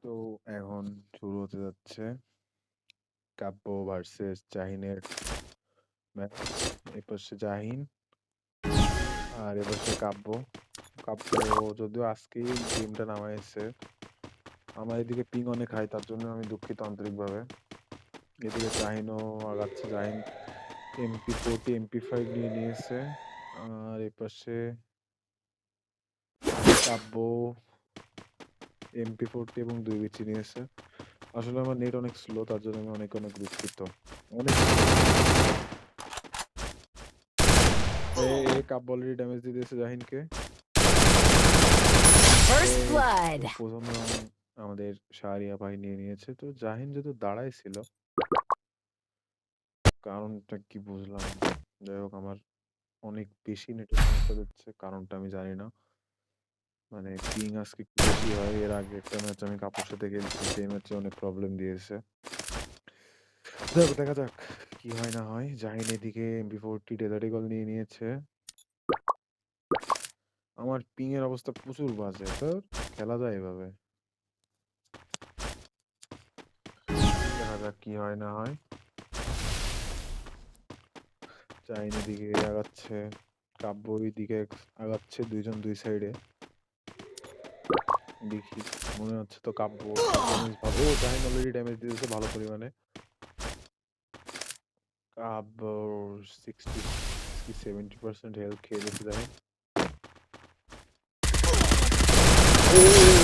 তো এখন শুরু হতে যাচ্ছে কাব্য ভার্সেস জাহিনের ম্যাচ। এপাশে জাহিন আর এপাশে কাব্য। কাব্য যদিও আজকেই গেমটা নামাইছে, আমার এদিকে পিং অনেক হাই, তার জন্য আমি দুঃখিত আন্তরিকভাবে। এদিকে জাহিনও আগাচ্ছে, জাহিন MP40 MP5 নিয়ে নিয়েছে। আর এপাশে কাব্য MP40 এবং 2 বিচি নিয়েছে। আসলে আমার নেট অনেক স্লো, তার জন্য আমি অনেক অনেক দুঃখিত। অনেক কাব্য অলরেডি ড্যামেজ দিয়ে দিয়েছে জাহিনকে। First এই blood. তো প্রথম রাউন্ড আমাদের শাহরিয়া ভাই নিয়ে নিয়েছে। তো জাহিন যেহেতু দাঁড়াই ছিল, কারণটা কি বুঝলাম না। যাই হোক, আমার অনেক বেশি নেটের সমস্যা দিচ্ছে, কারণটা আমি জানি না। মানে পিং আজকে একটু বেশি হয়। এর আগে একটা ম্যাচ আমি কাপুর সাথে খেলছি, সেই ম্যাচে অনেক প্রবলেম দিয়েছে। যাই হোক, দেখা যাক কি হয় না হয়। জাহিন এদিকে MP40 ডেজার্ট ইগল নিয়ে নিয়েছে। আমার পিং এর অবস্থা প্রচুর বাজে, তো খেলা যায় এভাবে। দেখা যাক কি হয় না হয়। জাহিন এদিকে আগাচ্ছে, কাব্য ওইদিকে আগাচ্ছে, দুইজন দুই সাইডে। দেখি, মনে হচ্ছে তো কাব্য পারফরমেন্স ভালো। ও জাহিন অলরেডি ড্যামেজ দিয়েছে ভালো পরিমাণে। কাব্য 60-70% হেলথ খেয়ে গেছে Jahin.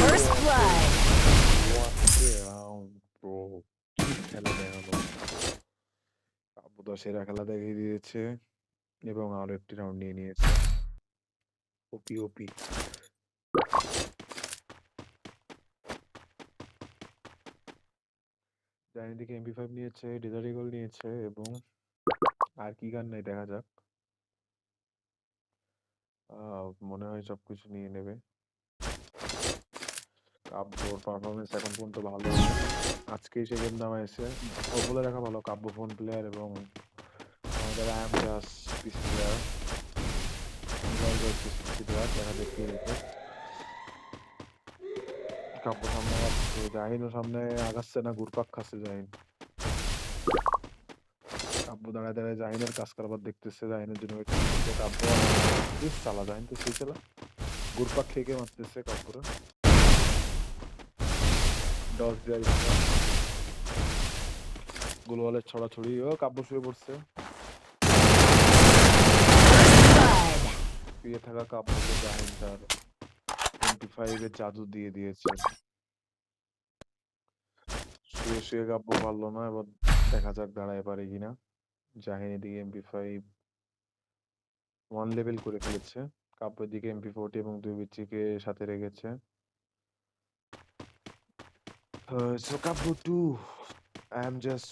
First blood. What a round, bro! কি খেলা দেখালো! কাব্য তো সেরা খেলা দেখিয়ে দিয়েছে এবং আরো একটি রাউন্ড নিয়ে নিয়েছে। ওপি ওপি। জাহিন দিকে MP5 নিয়েছে, ডেজার্ট ইগল নিয়েছে এবং আর কি গান নেই দেখা যাক। মনে হয় সবকিছু নিয়ে নেবে। কাব্যর পারফরমেন্স এখন পর্যন্ত ভালো হয়নি। আজকেই সে গেম নামাইছে। ও বলে রাখা ভালো, কাব্য ফোন প্লেয়ার এবং আমাদের I am just PC player. PC player, দেখা যাক কে জিতে। কাব্য সামনে আগাচ্ছে, জাহিনও সামনে আগাচ্ছে না, ঘুরপাক খাচ্ছে জাহিন। কাব্য দাঁড়ায় দাঁড়ায় জাহিনের কাজ কারবার দেখতেছে, জাহিনের জন্য ওয়েট করতেছে। কাব্য ইস চালা, জাহিন তো সেই চালা, ঘুরপাক খেয়ে মারতেছে কাব্যরা। ডস দেয় গোলওয়ালের ছড়াছড়ি। ও কাব্য শুয়ে পড়ছে। Blood. শুয়ে থাকা কাব্যকে জাহিন তার MP5 এর জাদু দিয়ে দিয়েছে। শুয়ে শুয়ে কাব্য পারলো না, এবার দেখা যাক দাঁড়ায় পারে কিনা। জাহিন এদিকে MP5 ওয়ান লেভেল করে ফেলেছে, কাব্যের দিকে MP40 এবং 2 বিচিকে সাথে রেখেছে। So Kavya 2, I am just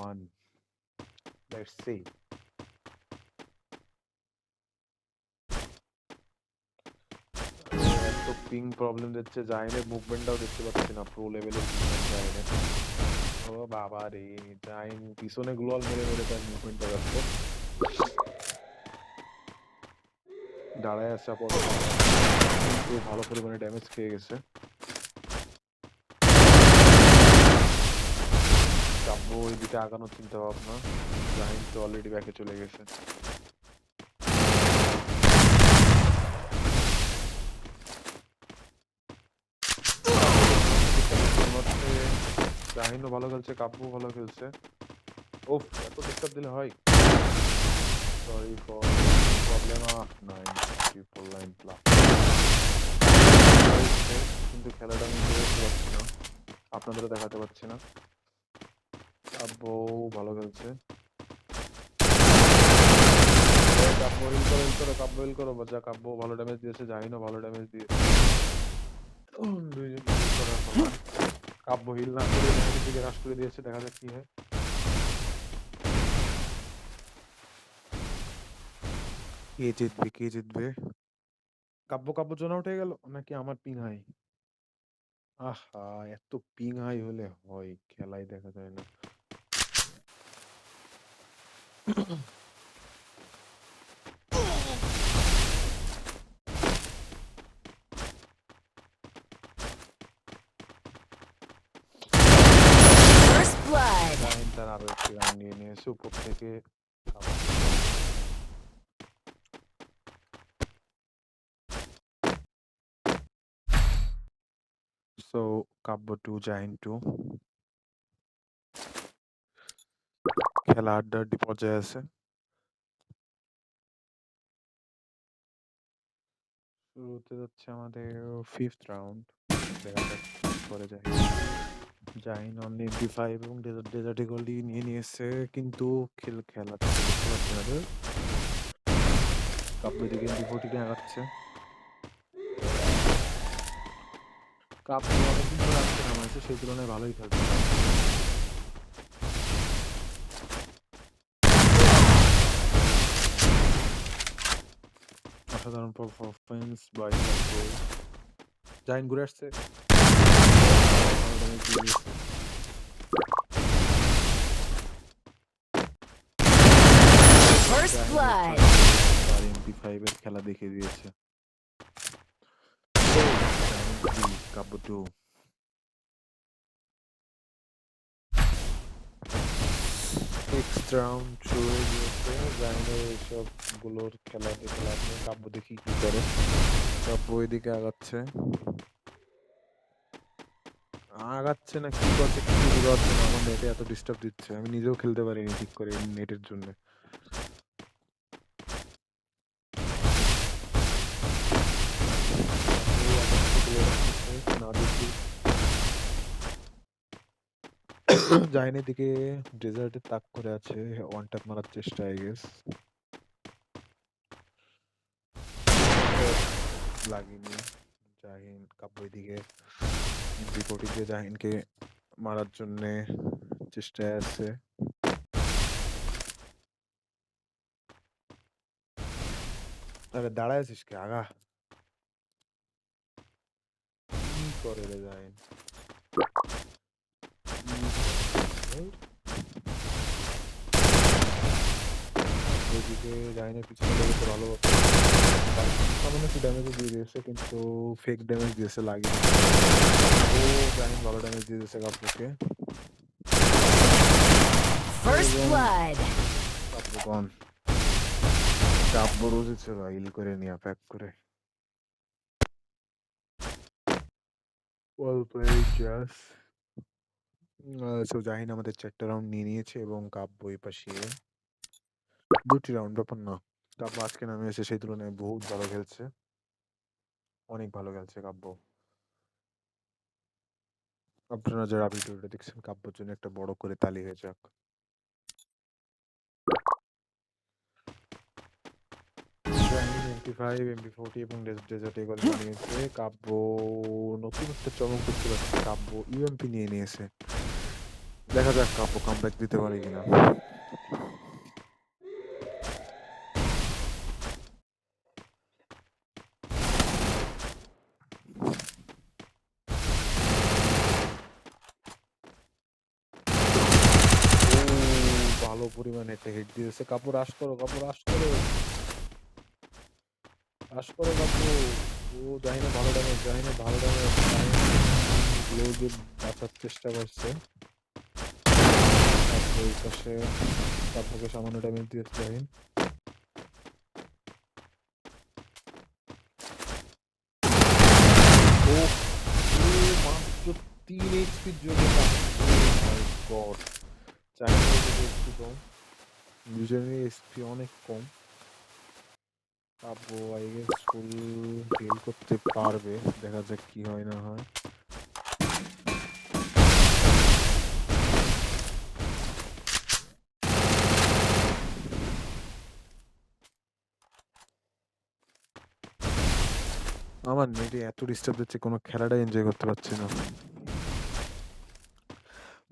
1. Let's see. এত পিং প্রবলেম দিচ্ছে, জাহিনের মুভমেন্টটাও দেখতে পাচ্ছি না, প্রো লেভেলের মুভমেন্ট জাহিনের। ও বাবা রে, জাহিন পিছনে গ্লোয়াল মেরে মেরে তার মুভমেন্ট দেখাচ্ছে। দাঁড়ায় আছে আপাতত, কিন্তু ভালো পরিমাণে ড্যামেজ খেয়ে গেছে। কাব্য ওইদিকে আগানোর চিন্তা ভাবনা, জাহিন তো অলরেডি ব্যাকে চলে গেছে। জাহিনও ভালো খেলছে, কাব্যও ভালো খেলছে। ওফ, এত ডিস্টার্ব দিলে হয়। সরি ফর প্রবলেম অফ 9 কিন্তু খেলাটা আমি দেখতে পাচ্ছি না, আপনাদেরও দেখাতে পাচ্ছি না। কাব্য ভালো খেলছে। কাব্য হিল করো, হিল করো, কাব্য হিল করো। যা, কাব্য ভালো ড্যামেজ দিয়েছে, জাহিনও ভালো ড্যামেজ দিয়েছে। দুইজন হিল করার সমান। কাব্য হিল না করে জাহিনের দিকে রাশ করে দিয়েছে, দেখা যাক কি হয়। কে জিতবে, কে জিতবে? কাব্য কাব্য জোন উঠে গেল নাকি আমার পিং হাই? আহা, এত পিং হাই হলে হয়, খেলাই দেখা যায় না। তার আরো একটি রাউন্ড নিয়ে নিয়েছে উপর থেকে কাব্য। সো কাব্য 2 জাহিন 2 খেলা আড্ডাআড্ডি পর্যায়ে আছে। শুরু হতে যাচ্ছে আমাদের 5th রাউন্ড। দেখা যাক কি করে জাহিন। জাহিন অনলি MP5 এবং ডেজার্ট ইগল নিয়ে নিয়েছে, কিন্তু খেলা দেখতে পাচ্ছি না তো। কাব্য দিকে MP40 নিয়ে আগাচ্ছে। কাব্য অনেকদিন ধরে আসছে নামাইছে, সেই তুলনায় ভালোই খেলছে। অসাধারণ পারফরমেন্স বাই কাব্য। জাহিন ঘুরে আসছে। ভালো damage দিয়ে দিয়েছে। First Jahin blood. তার MP5 এর খেলা দেখিয়ে দিয়েছে। জাহিন 3 কাব্য 2। নেক্সট রাউন্ড শুরু হয়ে গিয়েছে। জাহিনের এইসব গুলোর খেলা দেখে লাভ নেই, কাব্য দেখি কি করে। কাব্য এদিকে আগাচ্ছে আগাচ্ছে না কি করছে কিছু বোঝা যাচ্ছে না। আমার নেটে এত ডিস্টার্ব দিচ্ছে, আমি নিজেও খেলতে পারিনি ঠিক করে নেটের জন্য। না দেখি জাহিনের দিকে ডেজার্টে তাক করে আছে, ওয়ান ট্যাপ মারার চেষ্টা আই গেস লাগেনি। জাহিন কাব্য এদিকে MP40 দিয়ে জাহিনকে মারার জন্য চেষ্টায় আছে। আরে দাঁড়ায় আছিস কে আগা, কি করে রে জাহিন। ওইদিকে জাহিনের পিছনে লেগেছে ভালো, সামান্য একটু ড্যামেজও দিয়ে দিয়েছে, কিন্তু ফেক ড্যামেজ দিয়েছে লাগেনি। ও জাহিন ভালো ড্যামেজ দিয়ে দিয়েছে কাব্যকে। First blood. কাব্যগণ কাব্য রোজে ছিল ইল করে নিয়ে প্যাক করে। Well played জাস। সো জাহিন আমাদের 4টা রাউন্ড নিয়ে নিয়েছে এবং কাব্য এই পাশে 2টি রাউন্ড, ব্যাপার না। কাব্য আজকে নামিয়েছে সেই তুলনায় বহুত ভালো খেলছে, অনেক ভালো খেলছে কাব্য। আপনারা যারা ভিডিওটা দেখছেন কাব্যর জন্য একটা বড় করে তালি হয়ে যাক। MP5 MP40 এবং ডেজার্ট ইগল নিয়ে নিয়েছে। কাব্য নতুন একটা চমক দেখতে পাচ্ছি, কাব্য ইউএমপি নিয়ে নিয়েছে। দেখা যাক কাব্য কামব্যাক দিতে পারে কিনা। ভালো পরিমাণে একটা হিট দিয়েছে। কাব্য রাশ করো, কাব্য রাশ করো, রাশ করো কাব্য। ও জাহিনের ভালো ড্যামেজ, জাহিনের ভালো ড্যামেজ। গ্লো দিয়ে বাঁচার চেষ্টা করছে। কাব্য এই পাশে কাব্যকে সামান্য ড্যামেজ দিয়েছে জাহিন। ও মাত্র 3 এইচপির জন্য মাই গড। জাহিনের এসপি কম, দুজনের এসপি অনেক কম। কাব্য আই গেস ফুল হেল করতে পারবে, দেখা যাক কি হয় না হয়। আমার নেটে এত ডিস্টার্ব দিচ্ছে, কোনো খেলাটা এনজয় করতে পারছি না।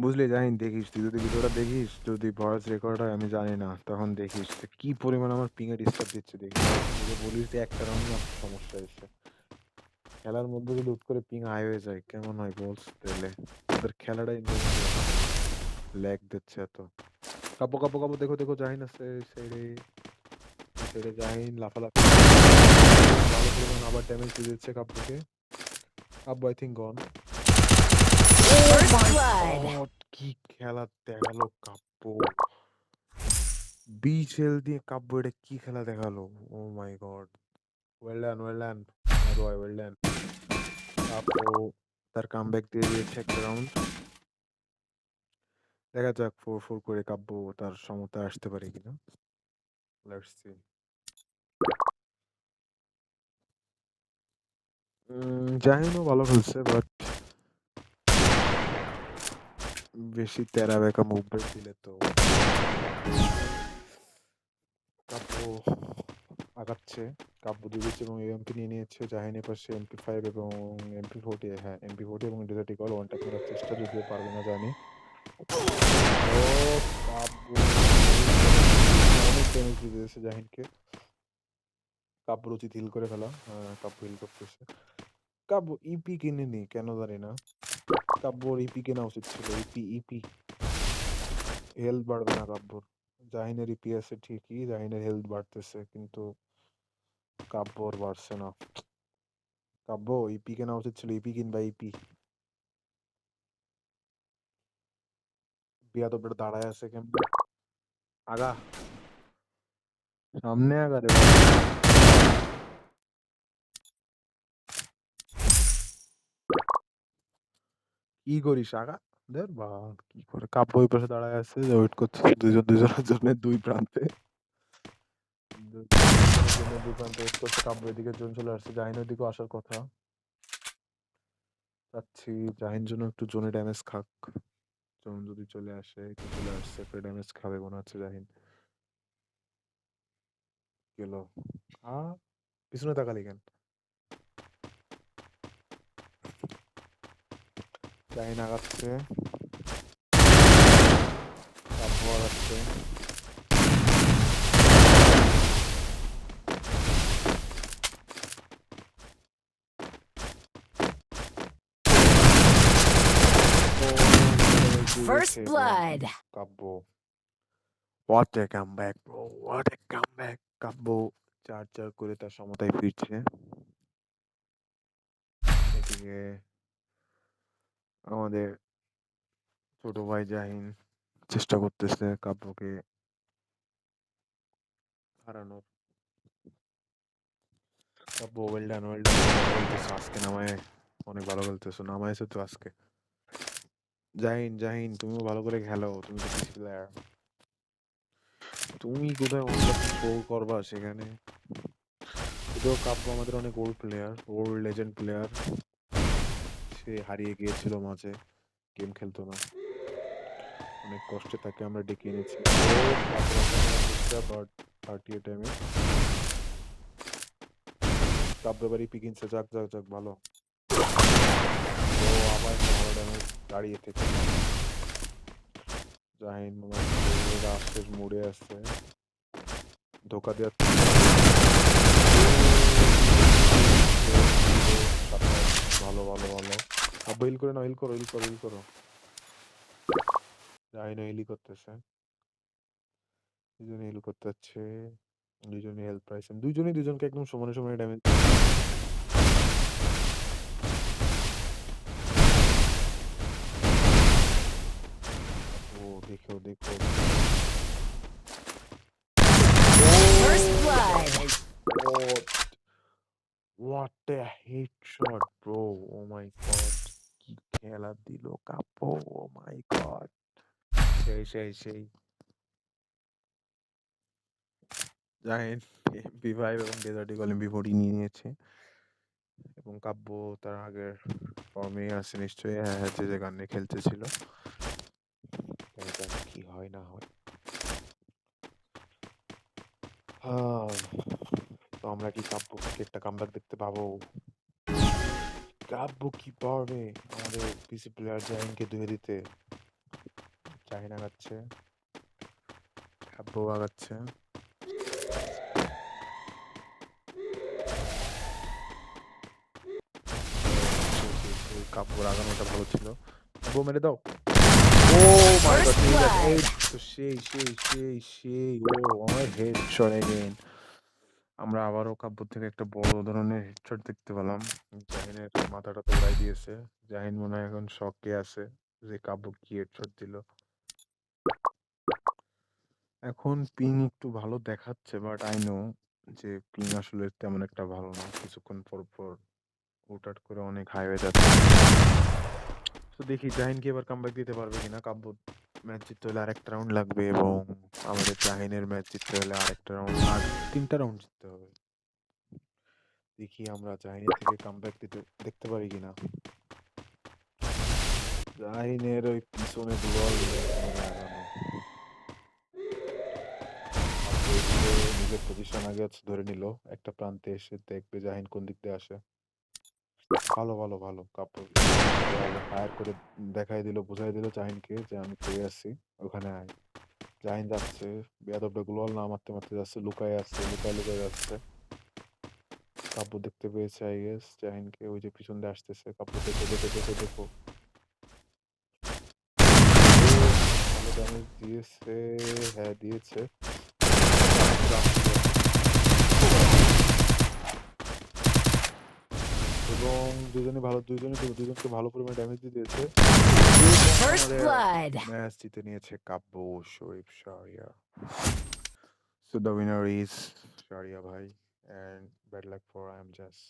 বুঝলি জাহিন, দেখিস তুই যদি ভিডিওটা দেখিস, যদি ভয়েস রেকর্ড হয় আমি জানি না, তখন দেখিস যে কি পরিমাণ আমার পিংয়ে ডিস্টার্ব দিচ্ছে। দেখিস যদি বলিস যে একটা রাউন্ড মাত্র সমস্যা এসে খেলার মধ্যে যদি হুট করে পিং হাই হয়ে যায় কেমন হয় বলস, তাহলে ওদের খেলাটা এনজয় করতে ল্যাগ দিচ্ছে এত। কাব্য কাব্য কাব্য দেখো দেখো জাহিন আছে সাইডে, সাইডে জাহিন লাফালাফি ভালো পরিমাণ আবার ড্যামেজ দিয়ে দিচ্ছে কাব্যকে। Kabya I think gone. First blood. কি খেলা দেখালো কাব্য! 20 হেল দিয়ে কাব্য এটা কি খেলা দেখালো! Oh my God! Well done, well done. My boy well done. Kabya তার কামব্যাক দিয়ে দিয়েছে একটা রাউন্ড। দেখা যাক 4-4 করে কাব্য তার সমতায় আসতে পারে কিনা। Let's see. জাহিনও ভালো খেলছে বাট বেশি তেরা বেঁকা মুভমেন্ট দিলে তো কাব্য আগাচ্ছে। কাব্য দিয়েছে এবং এমপি নিয়ে নিয়েছে। জাহিন এপাশে MP5 এবং MP40 হ্যাঁ MP40 এবং ডেজার্ট ইগল ওয়ান ট্যাপ মারার চেষ্টা যদিও পারবে না জানি। ও কাব্য অনেক ড্যামেজ দিয়ে দিয়েছে জাহিনকে। কাব্যর উচিত হিল করে ফেলা। কাব্য হিল করতেছে। কাব্য ইপি কিনেনি কেন জানি না। কাব্যর ইপি কেনা উচিত ছিল। ইপি হেলথ বাড়বে না কাব্যর। জাহিনের ইপি আছে ঠিকই, জাহিনের হেলথ বাড়তেছে কিন্তু কাব্যর বাড়ছে না। কাব্য ইপি কেনা উচিত ছিল। ইপি কিনবা ইপি। বিয়াদবের দাঁড়ায় আছে কেমনে? আগা সামনে আগা রে বাবা। কি করিস আগা? ধের বাবা কি করে কাব্য ওই পাশে দাঁড়ায় আছে ওয়েট করছে দুজনের জন্য দুই প্রান্তে। দুজনের জন্য দুই প্রান্তে ওয়েট করছে। কাব্য এদিকে জোন চলে আসছে। জাহিনের দিকেও আসার কথা। চাচ্ছি জাহিন জন্য একটু জোনে ড্যামেজ খাক। জোন যদি চলে আসে একটু চলে আসছে একটা ড্যামেজ খাবে মনে হচ্ছে জাহিন। কি হলো? পিছনে তাকালি কেন? জাহিন আগাচ্ছে। কাব্য আগাচ্ছে। First blood. Kabya what a comeback bro, what a comeback. Kabya 4-4 করে তার সমতায় ফিরছে। এদিকে আমাদের ছোট ভাই জাহিন চেষ্টা করতেছে কাব্যকে হারানোর। কাব্য ওয়েল ডান, ওয়েল ডান। বলতেছে আজকে নামায় অনেক ভালো খেলতেছো, নামাইছো তো আজকে। জাহিন তুমিও ভালো করে খেলো, তুমি তো পিসি প্লেয়ার। তুমি কোথায় অন্য শো করবা সেখানে? যদিও কাব্য আমাদের অনেক old player, old legend player. সে হারিয়ে গিয়েছিল মাঝে, গেম খেলতো না। অনেক কষ্টে তাকে আমরা ডেকে এনেছি। But 38 damage. কাব্য এবারই পিকিংসে যাক যাক যাক ভালো। ও আবার একটা ভালো ড্যামেজ দাঁড়িয়ে থেকে। জাহিন মনে হচ্ছে রাশের মুড়ে আছে, ধোকা দেওয়ার ভালো ভালো ভালো। কাব্য হিল করে না, হিল করো হিল করো হিল করো। জাহিন হিলই করতেছে। দুজনে হিল করতে যাচ্ছে। দুজনে হেল্প পাইছেন। দুজনেই দুজনকে একদম সমানে সমানে ড্যামেজ। ও দেখো দেখো। First blood. What a headshot, bro! Oh my god! কি খেলা দিল কাব্য! Oh my god! সেই। জাহিন MP5 এবং ডেজার্ট ইগল MP40 নিয়ে নিয়েছে এবং কাব্য তার আগের ফর্মে আছে নিশ্চয়ই। হ্যাঁ, যে গানে খেলতেছিল। দেখা যাক কি হয় না হয়। তো আমরা কি কাব্য থেকে একটা কামব্যাক দেখতে পাবো? কাব্য কি পারবে আমাদের পিসি প্লেয়ার জাহিনকে ধুয়ে দিতে? জাহিন আগাচ্ছে, কাব্য আগাচ্ছে। কাব্যর আগানোটা ভালো ছিল। কাব্য মেরে দাও। ও মাই গড! First blood. তো সেই। ও আমার হেডশট এগেইন। আমরা আবারও কাব্য থেকে একটা বড় ধরনের হেডশট দেখতে পেলাম। জাহিনের মাথাটা তো উড়াই দিয়েছে। জাহিন মনে হয় এখন শকে আছে। যে কাব্য কি হেডশট দিল। এখন পিং একটু ভালো দেখাচ্ছে, বাট আই নো যে পিং আসলে তেমন একটা ভালো না। কিছুক্ষণ পর পর হুটহাট করে অনেক হাই হয়ে যাচ্ছে। তো দেখি জাহিন কি এবার কামব্যাক দিতে পারবে কিনা। কাব্য ম্যাচ জিততে হলে আরেকটা রাউন্ড লাগবে এবং আমাদের জাহিনের ম্যাচ জিততে হলে আরেকটা রাউন্ড, আর ৩টা রাউন্ড জিততে হবে। দেখি আমরা জাহিনের থেকে কামব্যাক দেখতে পারি কিনা। জাহিনের ওই পিছনে গ্লোয়াল লাগানো। কাব্য এদিকে নিজের পজিশন আগে হচ্ছে ধরে নিল। একটা প্রান্তে এসে দেখবে জাহিন কোন দিক দিয়ে আসে। ভালো ভালো ভালো কাব্য ফায়ার করে দেখাই দিল, বুঝাই দিল জাহিনকে যে আমি পেয়ে আছি, ওখানে আয়। জাহিন যাচ্ছে, বেয়াদবটা গ্লোয়াল না মারতে মারতে যাচ্ছে, লুকায় আছে, লুকায় লুকায় যাচ্ছে। কাব্য দেখতে পেয়েছে আই গেস জাহিনকে, ওই যে পিছন দিয়ে আসতেছে। কাব্য দেখো দেখো দেখো দেখো, ভালো ড্যামেজ দিয়েছে। হ্যাঁ দিয়েছে। এবং দুজনকে ভালো পরিমাণে ড্যামেজ দিয়েছে। First blood. ম্যাচ জিতে নিয়েছে কাব্য শরীফ Shahria. So the winner is Sharia bhai, and bad luck for I am just